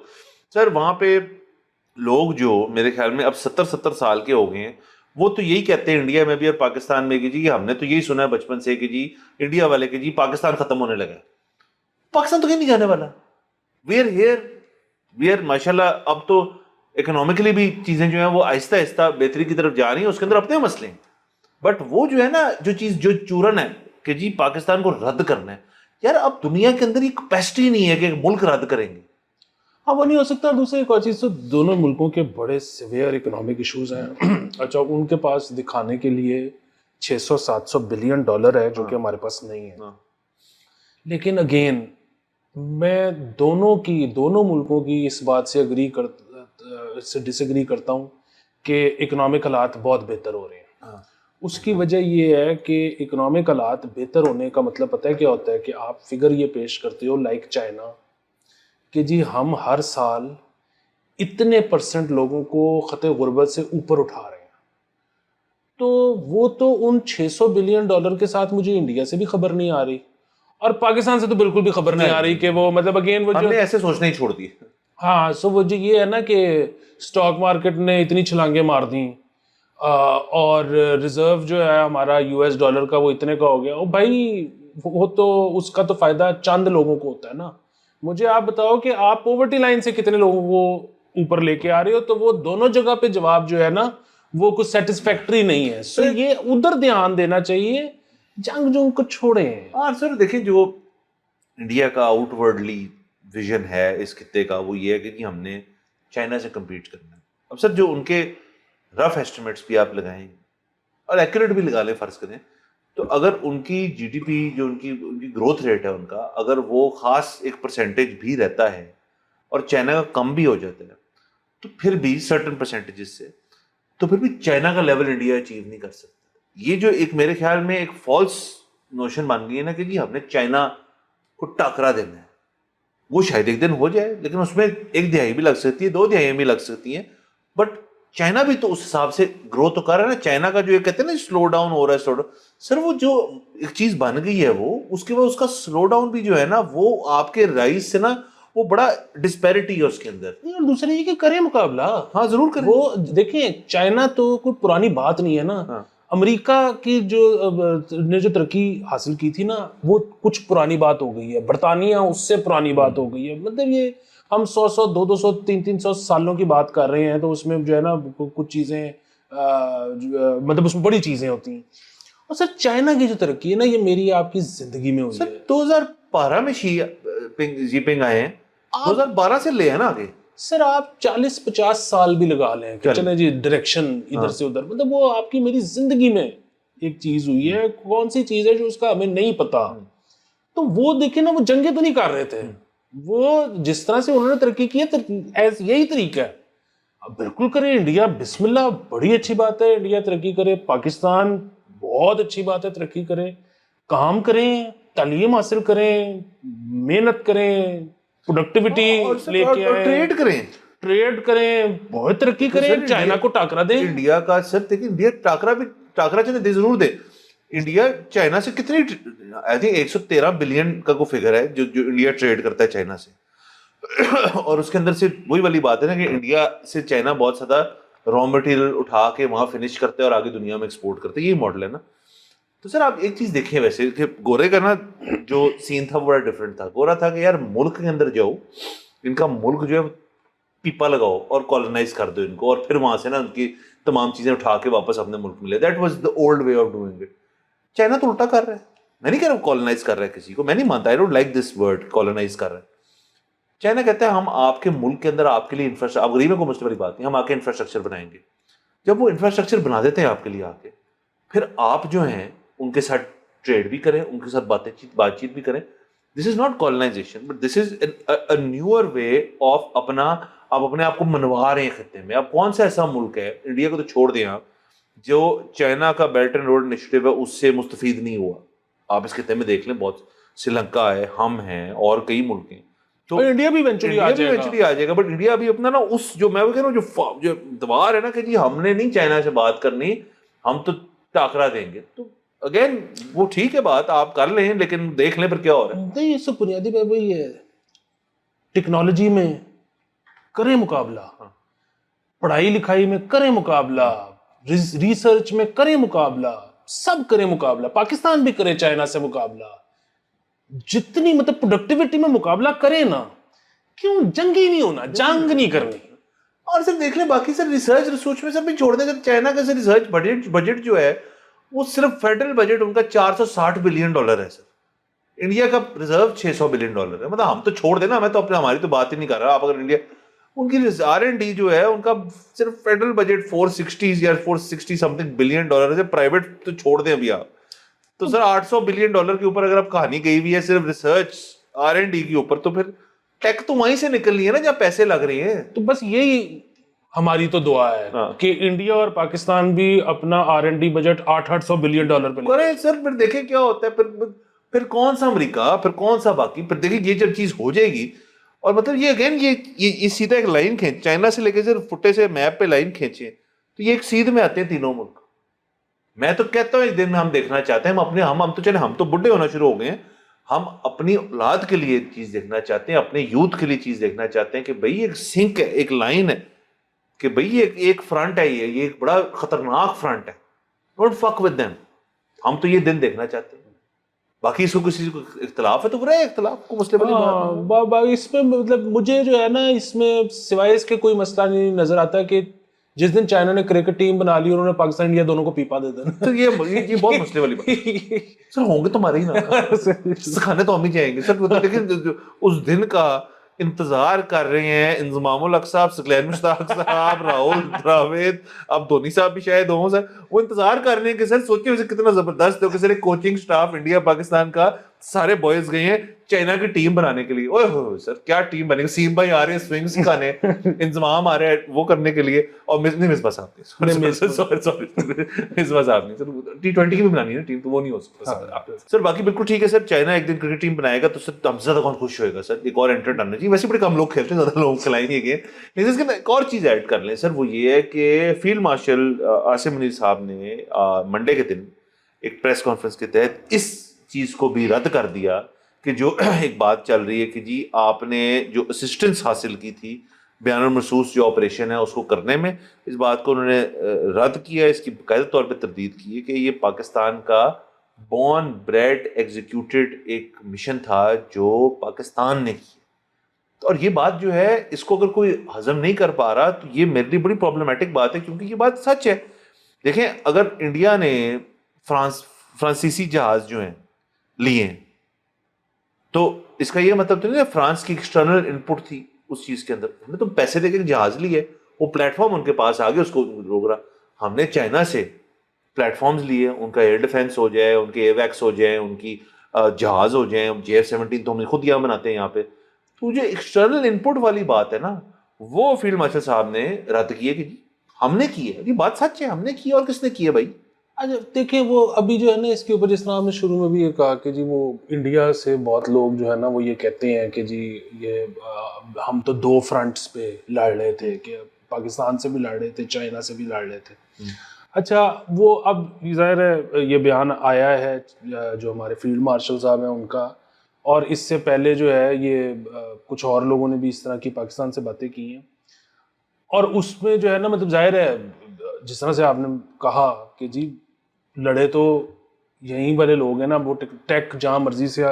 سر وہاں پہ لوگ جو میرے خیال میں اب 70 سال کے ہو گئے ہیں, وہ تو یہی کہتے ہیں انڈیا میں بھی اور پاکستان میں کہ جی ہم نے تو یہی سنا ہے بچپن سے کہ جی انڈیا والے کہ جی پاکستان ختم ہونے لگا ہے. پاکستان تو کہیں نہیں جانے والا. وی آر ماشاء اللہ اب تو اکنامکلی بھی چیزیں جو ہیں وہ آہستہ آہستہ بہتری کی طرف جا رہی ہیں, اس کے اندر اپنے مسئلے ہیں, بٹ وہ جو ہے نا جو چیز جو چورن ہے کہ جی پاکستان کو رد کرنا ہے, یار اب دنیا کے اندر یہ کیپیسٹی نہیں ہے کہ ملک رد کریں گے. ہاں وہ نہیں ہو سکتا. دوسری ایک اور چیز, تو دونوں ملکوں کے بڑے سیویئر اکنامک ایشوز ہیں. اچھا ان کے پاس دکھانے کے لیے 600-700 بلین ڈالر ہے جو کہ ہمارے پاس نہیں ہے. لیکن اگین میں دونوں ملکوں کی اس بات سے ڈس ایگری کرتا ہوں کہ اکنامک حالات بہت بہتر ہو رہے ہیں. اس کی وجہ یہ ہے کہ اکنامک حالات بہتر ہونے کا مطلب پتہ ہے کیا ہوتا ہے, کہ آپ فگر یہ پیش کرتے ہو لائک چائنا کہ جی ہم ہر سال اتنے % لوگوں کو خط غربت سے اوپر اٹھا رہے ہیں. تو وہ تو ان 600 بلین ڈالر کے ساتھ مجھے انڈیا سے بھی خبر نہیں آ رہی, اور پاکستان سے تو بالکل بھی خبر نہیں آ رہی کہ وہ مطلب اگین وہ ہم جو نے ایسے سوچنا ہی چھوڑ دی. ہاں سو وہ جو یہ ہے نا کہ اسٹاک مارکیٹ نے اتنی چھلانگیں مار دیں, اور ریزرو جو ہے ہمارا $US کا وہ اتنے کا ہو گیا. بھائی وہ تو اس کا تو فائدہ چند لوگوں کو ہوتا ہے نا. مجھے آپ بتاؤ کہ آپ پوورٹی لائن سے کتنے لوگوں کو اوپر لے کے آ رہے ہو, تو وہ دونوں جگہ پہ جواب جو ہے نا وہ کچھ سیٹسفیکٹری نہیں ہے. سو یہ ادھر دھیان دینا چاہیے, جنگ کو چھوڑیں. ہاں سر دیکھیں جو انڈیا کا آؤٹ ورڈلی ویژن ہے اس خطے کا, وہ یہ ہے کہ ہم نے چائنا سے کمپیٹ کرنا ہے. اب سر جو ان کے رف ایسٹیمیٹس بھی آپ لگائیں اور ایکوریٹ بھی لگا لیں فرض کریں, تو اگر ان کی جی ڈی پی جو ان کی گروتھ ریٹ ہے ان کا, اگر وہ خاص ایک پرسنٹیج بھی رہتا ہے اور چائنا کا کم بھی ہو جاتا ہے, تو پھر بھی سرٹن پرسنٹیجز سے, تو پھر بھی چائنا کا لیول انڈیا اچیو نہیں کر سکتا. یہ جو ایک میرے خیال میں ایک فالس نوشن بن گئی ہے نا کہ جی ہم نے چائنا کو ٹاکرا دینا ہے, وہ شاید ایک دن ہو جائے, لیکن اس میں 1 دہائی بھی لگ سکتی ہے, 2 دہائیاں بھی لگ سکتی ہیں, بٹ چائنا بھی تو اس حساب سے گرو تو کر رہا ہے نا. چائنا کا جو یہ کہتے ہیں نا سلو ڈاؤن ہو رہا ہے, سلو ڈاؤن, سر وہ جو ایک چیز بن گئی ہے وہ اس کے بعد اس کا سلو ڈاؤن بھی جو ہے نا وہ آپ کے رائز سے نا وہ بڑا ڈسپیرٹی ہے اس کے اندر. اور دوسرے یہ کہ کریں مقابلہ. ہاں ضرور کریں. وہ دیکھیں چائنا تو کوئی پرانی بات نہیں ہے نا. امریکہ کی جو ترقی حاصل کی تھی نا وہ کچھ پرانی بات ہو گئی ہے. برطانیہ اس سے پرانی بات ہو گئی ہے. مطلب یہ ہم 100 200 300 سالوں کی بات کر رہے ہیں, تو اس میں جو ہے نا کچھ چیزیں مطلب اس میں بڑی چیزیں ہوتی ہیں. اور سر چائنا کی جو ترقی ہے نا یہ میری آپ کی زندگی میں ہوئی ہے. 2012 میں شی جی پنگ آئے ہیں, 2012 سے لے ہیں نا آگے. سر آپ 40-50 سال بھی لگا لیں کہ چلیں جی ڈائریکشن ادھر سے ادھر, مطلب وہ آپ کی میری زندگی میں ایک چیز ہوئی ہے. کون سی چیز ہے جو اس کا ہمیں نہیں پتا, تو وہ دیکھیں نا وہ جنگیں تو نہیں کر رہے تھے, وہ جس طرح سے انہوں نے ترقی کی ہے یہی طریقہ ہے. اب بالکل کریں انڈیا, بسم اللہ, بڑی اچھی بات ہے انڈیا ترقی کرے. پاکستان بہت اچھی بات ہے ترقی کرے. کام کریں, تعلیم حاصل کریں, محنت کریں, پروڈکٹیوٹی لے کے آئیں, ٹریڈ کریں, بہت ترقی کریں, چائنا کو ٹاکرا دیں. انڈیا کا سر دیکھیں انڈیا ٹاکرا چلے دے ضرور دے. انڈیا چائنا سے کتنی آئی تھنک 113 بلین کا کوئی فگر ہے جو انڈیا ٹریڈ کرتا ہے چائنا سے, اور اس کے اندر سے وہی والی بات ہے نا کہ انڈیا سے چائنا بہت زیادہ را مٹیریل اٹھا کے وہاں فنش کرتے ہیں اور آگے دنیا میں ایکسپورٹ کرتے ہیں, یہی ماڈل ہے نا. تو سر آپ ایک چیز دیکھیں ویسے کہ گورے کا نا جو سین تھا وہ بڑا ڈفرینٹ تھا. گورا تھا کہ یار ملک کے اندر جاؤ, ان کا ملک جو ہے پیپا لگاؤ اور کالونائز کر دو ان کو, اور پھر وہاں سے نا ان کی تمام چیزیں اٹھا کے واپس اپنے ملک میں لے. That was the old way of doing it. China تو الٹا کر رہا ہے. میں نہیں کہہ رہا کالونائز کر رہا ہے کسی کو, میں نہیں مانتا, I don't like this word colonise کر رہا ہے. چائنا کہتا ہے ہم آپ کے ملک کے اندر آپ کے لیے انفراسٹرکچر, آپ غریب ہیں کوئی مسئلہ والی بات نہیں, ہم آ کے انفراسٹرکچر بنائیں گے. جب وہ انفراسٹرکچر بنا دیتے ہیں آپ کے لیے آ کے, پھر آپ جو ہیں ان کے ساتھ ٹریڈ بھی کریں, ان کے ساتھ بات چیت بھی کریں. This is not colonization but this is a newer way of اپنا, آپ اپنے آپ کو منوا رہے ہیں خطے میں. اب کون سا ایسا ملک ہے, انڈیا کو تو چھوڑ دیں آپ, جو چائنا کا بیلٹ اینڈ روڈ انیشیٹو ہے اس سے مستفید نہیں ہوا. آپ اس خطے میں دیکھ لیں, بہت سری لنکا ہے, ہم ہیں, اور کئی ملک ہیں. تو انڈیا بھی ایونچولی آ جائے گا, بٹ انڈیا بھی اپنا نا اس جو میں وہ کہہ رہا ہوں جو اعتبار ہے نا کہ جی ہم نے نہیں چائنا سے بات کرنی, ہم تو ٹاکرا دیں گے. تو اگین وہ ٹھیک ہے بات آپ کر لیں, لیکن دیکھ لیں پھر کیا ہو رہا ہے. نہیں, یہ سب بنیادی بات وہی ہے, ٹیکنالوجی میں کریں مقابلہ, پڑھائی لکھائی میں کریں مقابلہ, ریسرچ میں کریں مقابلہ, سب کریں مقابلہ. پاکستان بھی کرے چائنا سے مقابلہ, جتنی مطلب پروڈکٹیوٹی میں مقابلہ کریں نا, کیوں جنگی نہیں ہونا, جنگ نہیں کرنی. اور سر دیکھ لیں باقی سر ریسرچ میں سب بھی چھوڑ دیں. اگر چائنا کا ریسرچ بجٹ جو ہے وہ صرف فیڈرل بجٹ ان کا $460 بلین ہے سر. انڈیا کا ریزرو $600 بلین ہے. مطلب ہم تو چھوڑ دینا, میں تو اپنے ہماری تو بات ہی نہیں کر رہا. آپ اگر انڈیا, ان کی R&D جو ہے ان کا صرف فیڈرل بجٹ 460 یا 460 سم تھنگ بلین ہے. پرائیویٹ تو چھوڑ دیں ابھی آپ, تو سر $800 بلین کے اوپر اگر آپ کہانی گئی ہوئی ہے صرف ریسرچ R&D کے اوپر, تو پھر ٹیک تو وہیں سے نکلنی ہے نا جہاں پیسے لگ رہے ہیں. تو بس یہی ہماری تو دعا ہے کہ انڈیا اور پاکستان بھی اپنا R&D بجٹ $800 بلین پہ کریں سر. پھر دیکھیں کیا ہوتا ہے, پھر کون سا امریکہ, پھر کون سا باقی. پھر دیکھیں یہ جب چیز ہو جائے گی, اور مطلب یہ اگین یہ سیدھا ایک لائن کھینچ, چائنا سے لے کے صرف فٹے سے میپ پہ لائن کھینچے, تو یہ ایک سیدھ میں آتے ہیں تینوں ملک. میں تو کہتا ہوں ایک دن میں ہم دیکھنا چاہتے ہیں, ہم تو چلے, ہم تو بڈھے ہونا شروع ہو گئے ہیں, ہم اپنی اولاد کے لیے چیز دیکھنا چاہتے ہیں, اپنے یوتھ کے لیے چیز دیکھنا چاہتے ہیں کہ بھئی ایک سنک ہے, ایک لائن ہے, کہ بھئی ایک فرنٹ ہے, یہ ایک بڑا خطرناک فرنٹ ہے. ڈونٹ فک ود دیم. ہم تو یہ دن دیکھنا چاہتے ہیں. باقی اس کو کسی کو اختلاف ہے تو رہے, اختلاف کو مسئلے والی بات ہاں, اس میں مطلب مجھے جو ہے نا اس میں سوائے اس کے کوئی مسئلہ نہیں نظر آتا کہ جس دن چائنا نے کرکٹ ٹیم بنا لی, انہوں نے پاکستان انڈیا دونوں کو پیپا دے دینا. تو یہ بہت مسئلے والی بات. سر ہوں گے تمہارے ہی نا, سکھانے تو ہم ہی جائیں گے سر. لیکن اس دن کا انتظار کر رہے ہیں انضمام الحق صاحب, ثقلین مشتاق صاحب, راہل ڈراوڈ, اب دھونی صاحب بھی شاید ہوں سر, وہ انتظار کر رہے ہیں کہ سر سوچیں اسے کتنا زبردست ہو کہ سر ایک کوچنگ سٹاف انڈیا پاکستان کا سارے بوائز گئے ہیں چائنا کی ٹیم بنانے کے لیے. اوہ ہو سر کیا ٹیم بنے گی, سیم بھائی آ رہے ہیں سوئنگ سکھانے, انضمام آ رہے ہیں وہ کرنے کے لیے, اور مصباح صاحب نے مصباح صاحب نے سر T20 کی بھی بنانی ہے ٹیم, تو وہ نہیں ہو سکتا سر. باقی بالکل ٹھیک ہے سر, چائنا ایک دن کرکٹ ٹیم بنائے گا تو سر ہم زیادہ کون خوش ہوئے گا سر. ایک اور انٹر ڈالنا چاہیے, ویسے بڑے کم لوگ کھیلتے ہیں, زیادہ لوگ کھلائیں گے گیم, لیکن اس کے ایک اور چیز ایڈ کر لیں سر, وہ یہ ہے کہ فیلڈ مارشل عاصم منیر صاحب نے منڈے کے دن ایک پریس کانفرنس کے تحت اس چیز کو بھی رد کر دیا کہ جو ایک بات چل رہی ہے کہ جی آپ نے جو اسسٹنس حاصل کی تھی بیان المرصوص جو آپریشن ہے اس کو کرنے میں, اس بات کو انہوں نے رد کیا. اس کی باقاعدہ طور پہ تردید کی ہے کہ یہ پاکستان کا بورن بریڈ ایگزیکیوٹڈ ایک مشن تھا جو پاکستان نے کیا. اور یہ بات جو ہے اس کو اگر کوئی ہضم نہیں کر پا رہا تو یہ میرے لیے بڑی پرابلمٹک بات ہے, کیونکہ یہ بات سچ ہے. دیکھیں اگر انڈیا نے فرانسیسی جہاز جو ہیں لیے ہیں تو اس کا یہ مطلب تو نہیں فرانس کی ایکسٹرنل ان پٹ تھی اس چیز کے اندر, ہم نے تو پیسے دے کے جہاز لیے, وہ پلیٹ فارم ان کے پاس آ گیا, اس کو روک رہا. ہم نے چائنا سے پلیٹ فارمز لیے, ان کا ایئر ڈیفینس ہو جائے, ان کے ایویکس ہو جائیں, ان کی جہاز ہو جائیں, JF-17 تو ہم نے خود یہاں بناتے ہیں یہاں پہ. تو جو ایکسٹرنل ان پٹ والی بات ہے نا, وہ فیلڈ مارشل صاحب نے رد کی ہے کہ جی ہم نے کی ہے, یہ بات سچ ہے, ہم نے کی, اور کس نے کی ہے بھائی. اچھا دیکھیں, وہ ابھی جو ہے نا اس کے اوپر جس طرح آپ نے شروع میں بھی یہ کہا کہ جی وہ انڈیا سے بہت لوگ جو ہے نا وہ یہ کہتے ہیں کہ جی یہ ہم تو 2 فرنٹس پہ لڑ رہے تھے, کہ پاکستان سے بھی لڑ رہے تھے, چائنا سے بھی لڑ رہے تھے. اچھا وہ اب ظاہر ہے یہ بیان آیا ہے جو ہمارے فیلڈ مارشل صاحب ہیں ان کا, اور اس سے پہلے جو ہے یہ کچھ اور لوگوں نے بھی اس طرح کی پاکستان سے باتیں کی ہیں, اور اس میں جو ہے نا مطلب ظاہر ہے جس طرح سے آپ نے کہا کہ جی لڑے تو یہیں والے لوگ ہیں نا, وہ ٹیک جہاں مرضی سے.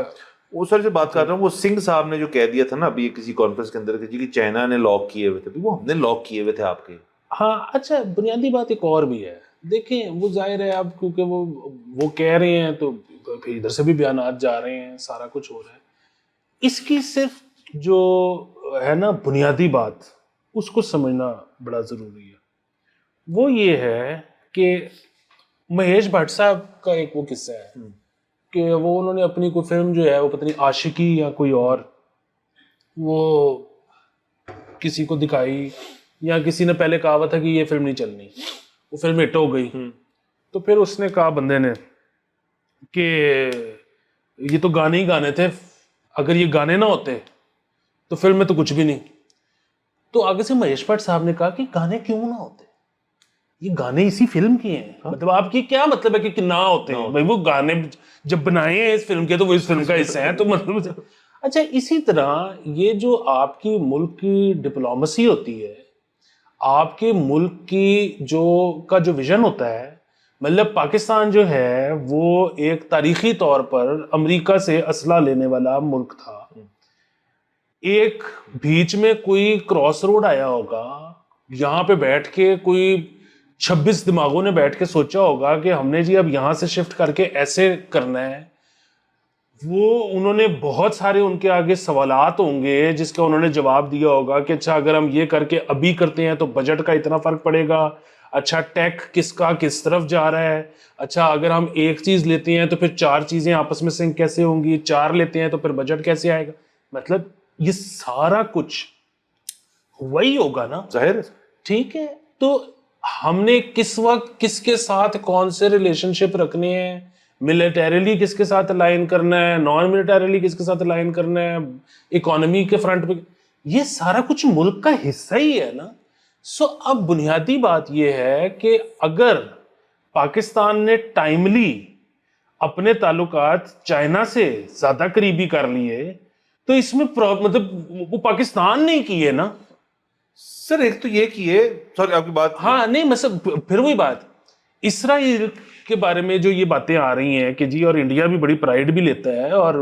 وہ سر جو بات کر رہا ہوں وہ سنگھ صاحب نے جو کہہ دیا تھا نا ابھی کسی کانفرنس کے اندر کہ جی چائنا نے لاک کیے ہوئے تھے, وہ ہم نے لاک کیے ہوئے تھے آپ کے, ہاں اچھا بنیادی بات ایک اور بھی ہے، دیکھیں وہ ظاہر ہے اب کیونکہ وہ کہہ رہے ہیں تو پھر ادھر سے بھی بیانات جا رہے ہیں، سارا کچھ ہو رہا ہے. اس کی صرف جو ہے نا بنیادی بات اس کو سمجھنا بڑا ضروری ہے. وہ یہ ہے کہ مہیش بھٹ صاحب کا ایک وہ قصہ ہے کہ وہ انہوں نے اپنی کوئی فلم جو ہے وہ پتہ نہیں عاشقی یا کوئی اور وہ کسی کو دکھائی، یا کسی نے پہلے کہا ہوا تھا کہ یہ فلم نہیں چلنی، وہ فلم ہٹ ہو گئی. تو پھر اس نے کہا بندے نے کہ یہ تو گانے ہی گانے تھے، اگر یہ گانے نہ ہوتے تو فلم میں تو کچھ بھی نہیں. تو آگے سے مہیش بھٹ صاحب نے کہا کہ گانے کیوں نہ ہوتے، یہ گانے اسی فلم کے ہیں، مطلب آپ کی کیا مطلب ہے کہ نہ ہوتے ہیں، بھائی وہ گانے جب بنائے ہیں اس فلم کے تو وہ اس فلم کا حصہ ہیں، تو مطلب اچھا اسی طرح یہ جو آپ کی ملک کی ڈپلومیسی ہوتی ہے، آپ کے ملک کی کا جو ویژن ہوتا ہے، مطلب پاکستان جو ہے وہ ایک تاریخی طور پر امریکہ سے اسلحہ لینے والا ملک تھا. ایک بیچ میں کوئی کراس روڈ آیا ہوگا، یہاں پہ بیٹھ کے کوئی 26 دماغوں نے بیٹھ کے سوچا ہوگا کہ ہم نے جی اب یہاں سے شفٹ کر کے ایسے کرنا ہے. وہ انہوں نے بہت سارے ان کے آگے سوالات ہوں گے جس کا انہوں نے جواب دیا ہوگا کہ اچھا اگر ہم یہ کر کے ابھی کرتے ہیں تو بجٹ کا اتنا فرق پڑے گا، اچھا ٹیک کس کا کس طرف جا رہا ہے، اچھا اگر ہم ایک چیز لیتے ہیں تو پھر 4 چیزیں آپس میں سنک کیسے ہوں گی، 4 لیتے ہیں تو پھر بجٹ کیسے آئے گا. مطلب یہ سارا کچھ ہوا ہی ہوگا نا، ظاہر ہے. ٹھیک ہے. تو ہم نے کس وقت کس کے ساتھ کون سے ریلیشن شپ رکھنے ہیں، ملیٹریلی کس کے ساتھ الائن کرنا ہے، نان ملیٹریلی کس کے ساتھ الائن کرنا ہے، اکانومی کے فرنٹ پہ، یہ سارا کچھ ملک کا حصہ ہی ہے نا. اب بنیادی بات یہ ہے کہ اگر پاکستان نے ٹائملی اپنے تعلقات چائنا سے زیادہ قریبی کر لیے تو اس میں مطلب وہ پاکستان نے کیے نا. سر ایک تو یہ کیے، سوری آپ کی بات، ہاں نہیں مطلب پھر وہی بات اسرائیل کے بارے میں جو یہ باتیں آ رہی ہیں کہ جی اور انڈیا بھی بڑی پرائیڈ بھی لیتا ہے، اور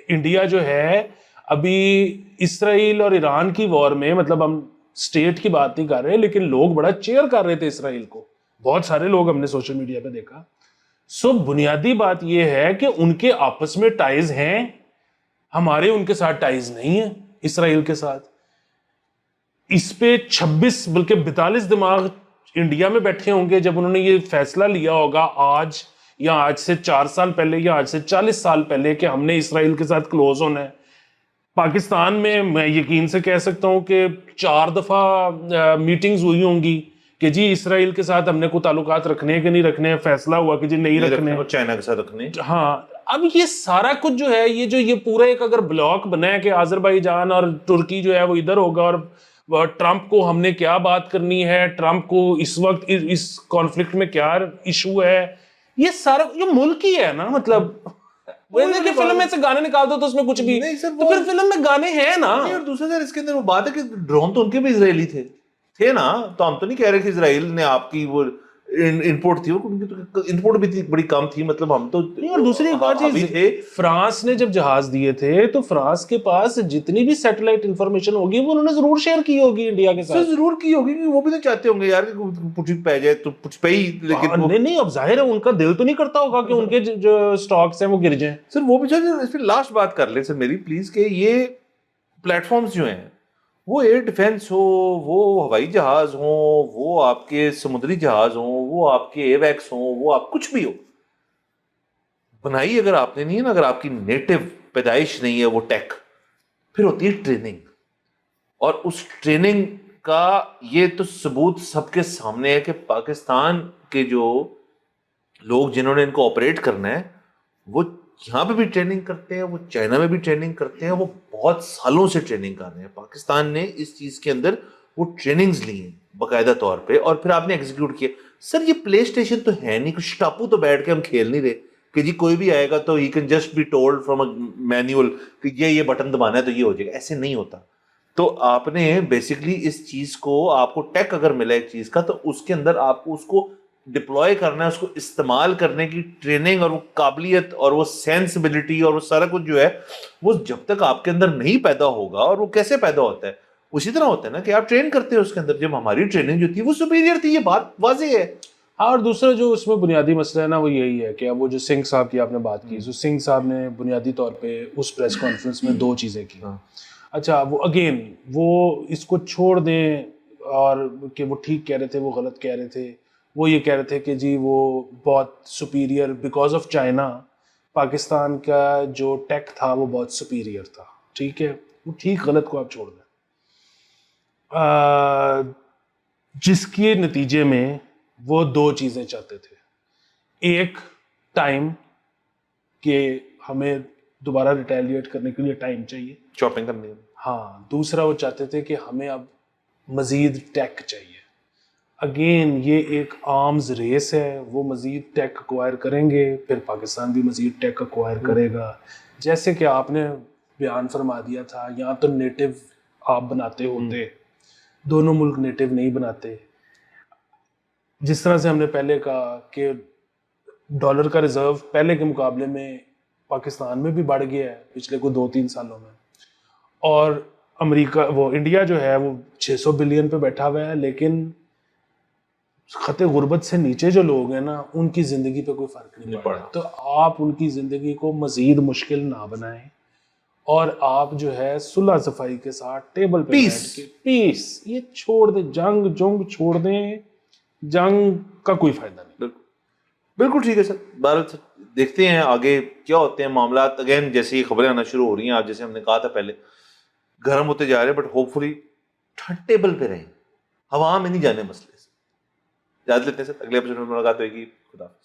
انڈیا جو ہے ابھی اسرائیل اور ایران کی وار میں، مطلب ہم سٹیٹ کی بات نہیں کر رہے لیکن لوگ بڑا چیئر کر رہے تھے اسرائیل کو، بہت سارے لوگ ہم نے سوشل میڈیا پہ دیکھا. بنیادی بات یہ ہے کہ ان کے آپس میں ٹائز ہیں، ہمارے ان کے ساتھ ٹائز نہیں ہیں اسرائیل کے ساتھ. اس پہ 26 بلکہ 42 دماغ انڈیا میں بیٹھے ہوں گے جب انہوں نے یہ فیصلہ لیا ہوگا آج یا آج سے 4 سال پہلے یا آج سے 40 سال پہلے کہ ہم نے اسرائیل کے ساتھ کلوز ہونا ہے. پاکستان میں یقین سے کہہ سکتا ہوں کہ 4 دفعہ میٹنگز ہوئی ہوں گی کہ جی اسرائیل کے ساتھ ہم نے کوئی تعلقات رکھنے کہ نہیں رکھنے، فیصلہ ہوا کہ جی نہیں رکھنے، اور چائنا کے ساتھ رکھنے. ہاں اب یہ سارا کچھ جو ہے یہ پورا ایک اگر بلاک بنا ہے کہ آذربائیجان اور ترکی جو ہے وہ ادھر ہوگا، اور ٹرمپ کو ہم نے کیا بات کرنی ہے، ٹرمپ کو اس وقت اس کانفلکٹ میں کیا ایشو ہے، یہ سارا یہ ملک ہی ہے نا. مطلب کہ فلم میں سے گانے نکال دو تو اس میں کچھ بھی نہیں سر، تو پھر فلم میں گانے ہیں نا. اور دوسرا سر اس کے اندر وہ بات ہے کہ ڈرون تو ان کے بھی اسرائیلی تھے نا، تو ہم تو نہیں کہہ رہے کہ اسرائیل نے آپ کی وہ انپورٹ تھی، ان کی تو انپورٹ بھی بڑی کم تھی، مطلب ہم تو. اور دوسری ایک اور چیز، فرانس نے جب جہاز دیے تھے تو فرانس کے پاس جتنی بھی سیٹلائٹ انفارمیشن ہوگی وہ انہوں نے ضرور شیئر کی ہوگی انڈیا کے ساتھ. ضرور کی ہوگی کہ وہ بھی تو چاہتے ہوں گے یار کچھ پہ جائے تو کچھ پہ ہی، لیکن نہیں اب ظاہر ہے ان کا دل تو نہیں کرتا ہوگا کہ ان کے جو سٹاکس ہیں وہ گر جائیں. سر وہ بھی چاہتے. اس پہ لاسٹ بات کر لیں سر میری پلیز، کہ یہ پلیٹ فارمز جو ہیں وہ ایئر ڈیفینس ہو، وہ ہوائی جہاز ہوں، وہ آپ کے سمندری جہاز ہوں، وہ آپ کے ایئر ویکس ہوں، وہ آپ کچھ بھی ہو، بنائی اگر آپ نے نہیں ہے نا، اگر آپ کی نیٹو پیدائش نہیں ہے وہ ٹیک، پھر ہوتی ہے ٹریننگ. اور اس ٹریننگ کا یہ تو ثبوت سب کے سامنے ہے کہ پاکستان کے جو لوگ جنہوں نے ان کو آپریٹ کرنا ہے وہ یہاں پہ بھی ٹریننگ کرتے ہیں، وہ چائنا میں بھی ٹریننگ کرتے ہیں، وہ بہت سالوں سے ٹریننگ کر رہے ہیں. پاکستان نے اس چیز کے اندر وہ ٹریننگز لی ہیں باقاعدہ طور پہ، اور پھر آپ نے ایگزیکیوٹ کیا. سر یہ پلے اسٹیشن تو ہے نہیں، کچھ ٹاپو تو بیٹھ کے ہم کھیل نہیں رہے کہ جی کوئی بھی آئے گا تو he can just be told from a manual کہ یہ بٹن دبانا ہے تو یہ ہو جائے گا. ایسے نہیں ہوتا. تو آپ نے بیسکلی اس چیز کو، آپ کو ٹیک اگر ملا ایک چیز کا تو اس کے اندر آپ کو اس کو ڈپلوائے کرنا ہے، اس کو استعمال کرنے کی ٹریننگ اور وہ قابلیت اور وہ سینسبلٹی اور وہ سارا کچھ جو ہے وہ جب تک آپ کے اندر نہیں پیدا ہوگا، اور وہ کیسے پیدا ہوتا ہے، اسی طرح ہوتا ہے نا کہ آپ ٹرین کرتے ہو اس کے اندر, جب ہماری ٹریننگ جو تھی وہ سپیریئر تھی, یہ بات واضح ہے. ہاں, اور دوسرا جو اس میں بنیادی مسئلہ ہے نا وہ یہی ہے کہ اب وہ جو سنگھ صاحب کی آپ نے بات کی, جو سنگھ صاحب نے بنیادی طور پہ اس پریس کانفرنس میں 2 چیزیں کی. اچھا وہ اگین وہ اس کو چھوڑ دیں اور کہ وہ ٹھیک کہہ رہے تھے وہ غلط کہہ رہے تھے, وہ یہ کہہ رہے تھے کہ جی وہ بہت superior because of China, Pakistan کا جو ٹیک تھا وہ بہت سپیریئر تھا. ٹھیک ہے, وہ ٹھیک غلط کو آپ چھوڑ دیں. جس کے نتیجے میں وہ 2 چیزیں چاہتے تھے. ایک ٹائم کہ ہمیں دوبارہ ریٹیلیٹ کرنے کے لیے ٹائم چاہیے, شاپنگ کرنی ہے. ہاں, دوسرا وہ چاہتے تھے کہ ہمیں اب مزید ٹیک چاہیے. اگین یہ ایک آرمز ریس ہے, وہ مزید ٹیک ایکوائر کریں گے, پھر پاکستان بھی مزید ٹیک ایکوائر کرے گا. جیسے کہ آپ نے بیان فرما دیا تھا, یہاں تو نیٹو آپ بناتے ہوتے, دونوں ملک نیٹو نہیں بناتے. جس طرح سے ہم نے پہلے کہا کہ ڈالر کا ریزرو پہلے کے مقابلے میں پاکستان میں بھی بڑھ گیا ہے پچھلے کوئی 2-3 سالوں میں, اور امریکہ وہ انڈیا جو ہے وہ 600 بلین پہ بیٹھا ہوا ہے, لیکن خط غربت سے نیچے جو لوگ ہیں نا ان کی زندگی پہ کوئی فرق نہیں پڑا. تو آپ ان کی زندگی کو مزید مشکل نہ بنائیں, اور آپ جو ہے صلح صفائی کے ساتھ ٹیبل پہ بیٹھ کے پیس یہ چھوڑ دیں, جنگ چھوڑ دیں, جنگ کا کوئی فائدہ نہیں. بالکل ٹھیک ہے سر. بہرحال دیکھتے ہیں آگے کیا ہوتے ہیں معاملات. اگین جیسے ہی خبریں آنا شروع ہو رہی ہیں, آج جیسے ہم نے کہا تھا پہلے گرم ہوتے جا رہے ہیں, بٹ ہوپ فلی ٹیبل پہ رہیں, ہوا میں نہیں جانے مسئلے سے. اجازت لیتے ہیں سر, اگلے ایپیسوڈ میں ملاقات ہوگی. خدا حافظ.